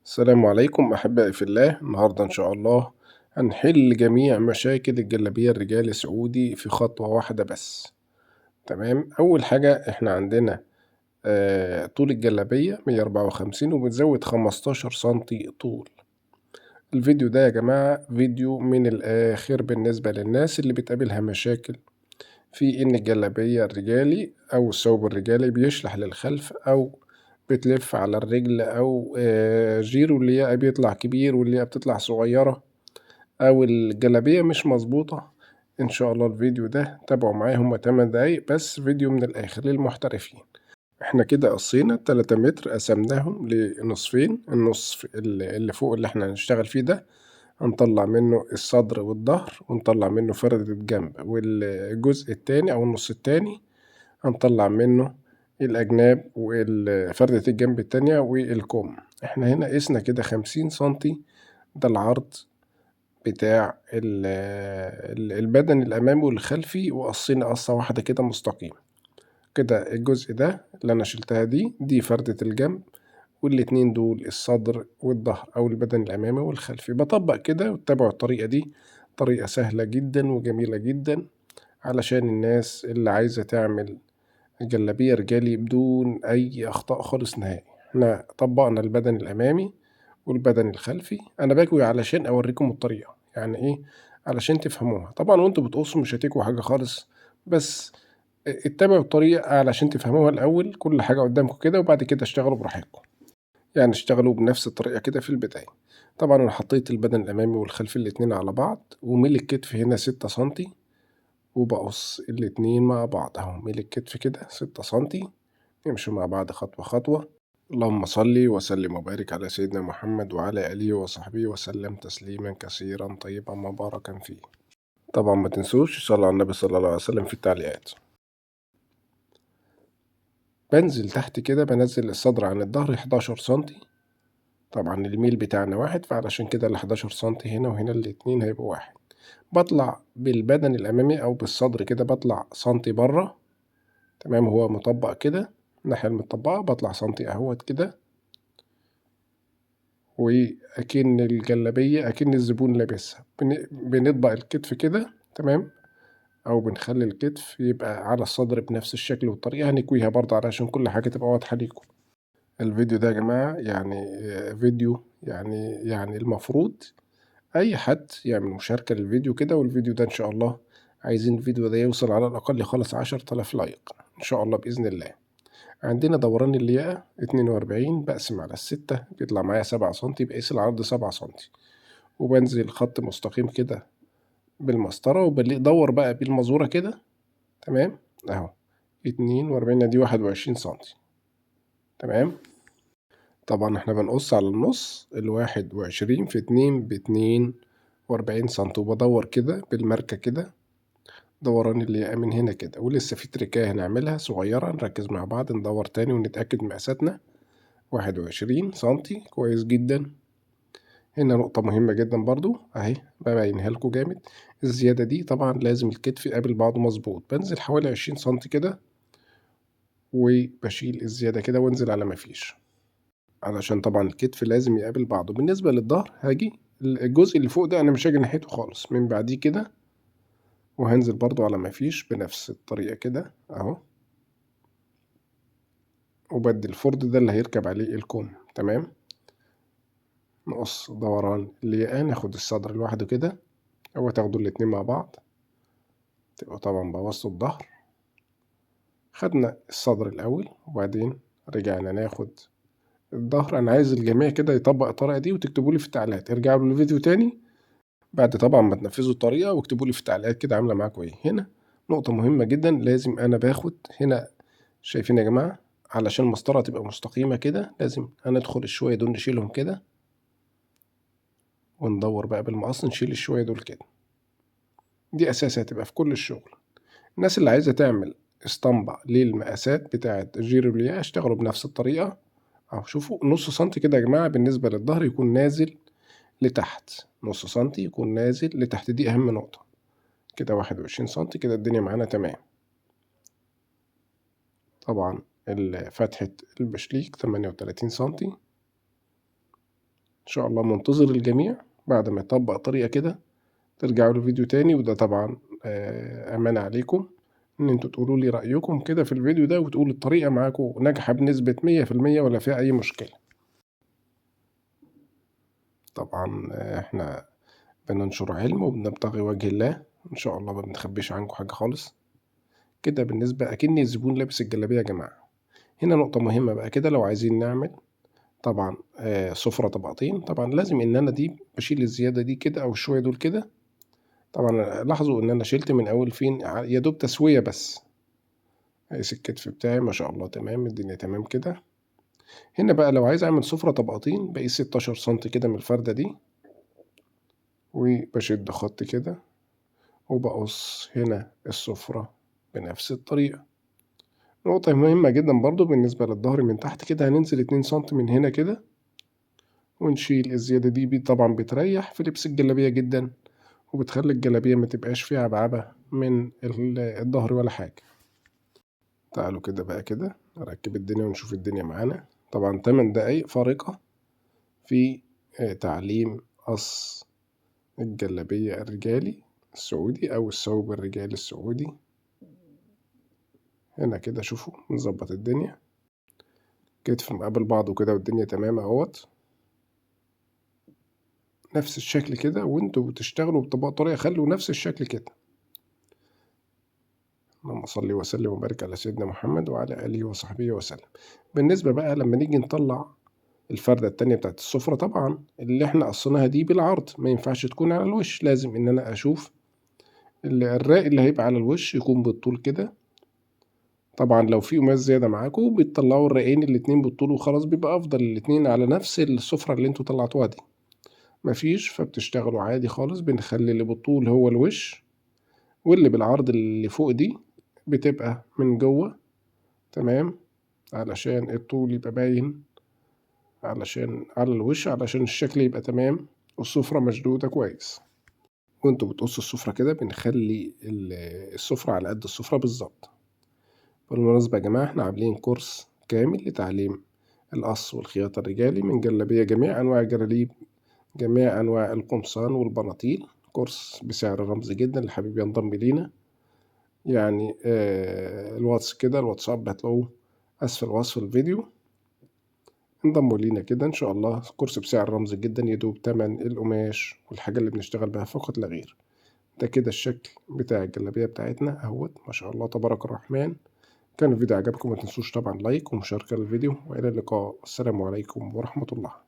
السلام عليكم أحبائي في الله. النهاردة إن شاء الله هنحل جميع مشاكل الجلابية الرجالي السعودي في خطوة واحدة بس. تمام، أول حاجة إحنا عندنا طول الجلابية 154 وبنزود 15 سنتي طول. الفيديو ده يا جماعة فيديو من الآخر بالنسبة للناس اللي بتقابلها مشاكل في إن الجلابية الرجالي أو الثوب الرجالي بيشلح للخلف أو بتلف على الرجل أو جيره اللياقة بيطلع كبير واللياقة بتطلع صغيرة أو الجلابية مش مظبوطة. إن شاء الله الفيديو ده تابعوا معايا، هما 8 دقايق بس، فيديو من الآخر للمحترفين. احنا كده قصينا 3 متر قسمناهم لنصفين، النصف اللي فوق اللي احنا هنشتغل فيه ده هنطلع منه الصدر والظهر ونطلع منه فردة الجنب، والجزء التاني أو النص التاني هنطلع منه الأجناب وفردة الجنب التانية والكم. احنا هنا قسنا كده 50 سنتي، ده العرض بتاع البدن الأمامي والخلفي، وقصينا قصة واحدة كده مستقيمة. كده الجزء ده اللي أنا شلتها دي فردة الجنب، والاتنين دول الصدر والظهر أو البدن الأمامي والخلفي. بطبق كده واتبعوا الطريقة دي، طريقة سهلة جدا وجميلة جدا علشان الناس اللي عايزة تعمل جلابية رجالي بدون أي أخطاء خالص نهائي. احنا طبقنا البدن الأمامي والبدن الخلفي. أنا بكوي علشان أوريكم الطريقة يعني إيه، علشان تفهموها. طبعا وانتوا بتقصوا مش هتكوا حاجة خالص، بس اتبعوا الطريقة علشان تفهموها الأول، كل حاجة قدامكم كده، وبعد كده اشتغلوا براحتكم. يعني اشتغلوا بنفس الطريقة كده في البداية. طبعا أنا حطيت البدن الأمامي والخلفي الاتنين على بعض، وميل الكتف هنا 6 سنتي، وبقص الاتنين مع بعض اهو. ميل الكتف كده 6 سنتي، نمشي مع بعض خطوة خطوة. اللهم صل وسلم وبارك على سيدنا محمد وعلى آله وصحبه وسلم تسليما كثيرا طيبا مباركا فيه. طبعا ما تنسوش صلوا على النبي صلى الله عليه وسلم في التعليقات. بنزل تحت كده، بنزل الصدر عن الظهر 11 سنتي. طبعا الميل بتاعنا واحد، فعلشان كده ال11 سنتي هنا وهنا الاتنين هيبقوا واحد. بطلع بالبدن الأمامي أو بالصدر كده، بطلع سنتي بره. تمام، هو مطبق كده، الناحية المطبقة بطلع سنتي أهوت كده، وأكن الجلابية أكن الزبون لابسها. بنطبق الكتف كده، تمام، أو بنخلي الكتف يبقى على الصدر بنفس الشكل والطريقة. هنكويها برضه علشان كل حاجة تبقى واضحة ليكم. الفيديو ده يا جماعة يعني فيديو يعني المفروض أي حد يعمل مشاركة للفيديو كده. والفيديو ده إن شاء الله عايزين الفيديو ده يوصل على الأقل خالص 10,000 لايك إن شاء الله بإذن الله. عندنا دوران اللياقة 42، بقسم على 6 بيطلع معايا 7 سنتي، بقيس العرض 7 سنتي، وبنزل خط مستقيم كده بالمسطرة، وبدور بقى بالمزورة كده. تمام أهو، 42 دي 21 سنتي. تمام، طبعا احنا بنقص على النص، 21 في 2 ب42 سنتي، وبدور كده بالماركة كده دوران اللياقة من هنا كده. ولسه في تركاية هنعملها صغيرة، نركز مع بعض ندور تاني ونتأكد من مقاساتنا. 21 سنتي كويس جدا. هنا نقطة مهمة جدا برضو اهي ببينها لكم جامد. الزيادة دي طبعا لازم الكتف يقابل بعضه مظبوط. بنزل حوالي 20 سنتي كده، وبشيل الزيادة كده وانزل على مفيش، علشان طبعا الكتف لازم يقابل بعضه. بالنسبة للظهر هاجي الجزء اللي فوق ده انا مش هاجي ناحيته خالص، من بعديه كده، وهنزل برضو على مفيش بنفس الطريقة كده اهو. وبدي الفرد ده اللي هيركب عليه الكم. تمام، نقص دوران اللي ناخد الصدر لوحده كده، أو تاخدوا الاتنين مع بعض، تبقى طبعا بوظتوا الظهر. خدنا الصدر الأول وبعدين رجعنا ناخد الظهر. أنا عايز الجميع كده يطبق الطريقة دي وتكتبوا لي في التعليقات. ارجعوا للفيديو تاني بعد طبعا ما تنفذوا الطريقة، واكتبوا لي في التعليقات كده عاملة معاكم ايه. هنا نقطة مهمة جدا، لازم أنا باخد هنا، شايفين يا جماعة، علشان المسطرة تبقى مستقيمة كده لازم هندخل الشوية دول نشيلهم كده، وندور بقى بالمقص نشيل الشوية دول كده. دي أساسها هتبقى في كل الشغل. الناس اللي عايزة تعمل اسطمبة للمقاسات بتاعة الجير والياقة اشتغلوا بنفس الطريقة أهو. شوفوا نص سنتي كده يا جماعة بالنسبة للظهر يكون نازل لتحت، نص سنتي يكون نازل لتحت، دي أهم نقطة. كده 21 سنتي كده الدنيا معانا تمام. طبعا فتحة البشليك 38 سنتي، شاء الله منتظر الجميع بعد ما يطبّق طريقة كده ترجعوا للفيديو تاني، وده طبعًا أمانة عليكم إن أنتم تقولوا لي رأيكم كده في الفيديو ده، وتقولوا الطريقة معاكم ناجحة بنسبة 100% والّا فيها أي مشكلة. طبعًا إحنا بننشر علم وبنبتغي وجه الله، إن شاء الله ما بنخبّيش عنكم حاجة خالص. كده بالنسبة أكني الزبون لابس الجلابية يا جماعة. هنا نقطة مهمة بقى كده لو عايزين نعمل طبعًا سُفرة طبقتين، طبعًا لازم إن أنا دي باشيل الزيادة دي كده أو الشوية دول كده. طبعًا لاحظوا إن أنا شِلت من أول فين يا دوب تسوية بس. قيس الكتف بتاعي ما شاء الله تمام، الدنيا تمام كده. هنا بقى لو عايز أعمل سُفرة طبقتين باقيس 16 سنتي كده من الفردة دي، وباشد خط كده، وباقص هنا السُفرة بنفس الطريقة. نقطة مهمة جدًا برضه بالنسبة للضهر من تحت كده هننزل 2 سنتي من هنا كده، ونشيل الزيادة دي طبعًا بتريّح في لبس الجلابية جدًا، وبتخلّي الجلابية ما تبقاش فيها عبعبة من الضهر ولا حاجة. تعالوا كده بقى كده نركّب الدنيا ونشوف الدنيا معانا. طبعًا 8 دقايق فارقة في تعليم قص الجلابية الرجالي السعودي أو الثوب الرجالي السعودي. هنا كده شوفوا نضبّط الدنيا، كتف مقابل بعضه كده والدنيا تمام أهوّة. نفس الشكل كده وأنتم بتشتغلوا بطريقة خلّوا نفس الشكل كده. اللهم صل وسلم وبارك على سيدنا محمد وعلى آله وصحبه وسلم. بالنسبة بقى لمّا نيجي نطلّع الفردة التانية بتاعة السفرة طبعًا اللي إحنا قصيناها دي بالعرض، ما ينفعش تكون على الوش، لازم إن أنا أشوف الراق اللي هيبقى على الوش يكون بالطول كده. طبعًا لو في قماش زيادة معاكم بتطلّعوا الراقين الاتنين بالطول وخلاص بيبقى أفضل الاتنين على نفس السفرة اللي أنتم طلعتوها دي. ما فيش فبتشتغلوا عادي خالص، بنخلّي اللي بالطول هو الوش، واللي بالعرض اللي فوق دي بتبقى من جوّه تمام، علشان الطول يبقى باين علشان على الوش علشان الشكل يبقى تمام والسفرة مشدودة كويس. وأنتم بتقصوا السفرة كده بنخلّي السفرة على قد السفرة بالضبط. بالمناسبة يا جماعة إحنا عاملين كورس كامل لتعليم القص والخياطة الرجالي من جلابية جميع أنواع الجلاليب، جميع أنواع القمصان والبناطيل. كورس بسعر رمزي جدًا اللي حابب ينضم لينا يعني الواتس كده الواتساب هتلاقوه أسفل وصف الفيديو. انضموا لينا كده إن شاء الله، كورس بسعر رمزي جدًا يدوب تمن القماش والحاجة اللي بنشتغل بيها فقط لا غير. ده كده الشكل بتاع الجلابية بتاعتنا أهوّة ما شاء الله تبارك الرحمن. كان الفيديو عجبكم ما تنسوش طبعًا لايك ومشاركة للفيديو، وإلى اللقاء، السلام عليكم ورحمة الله.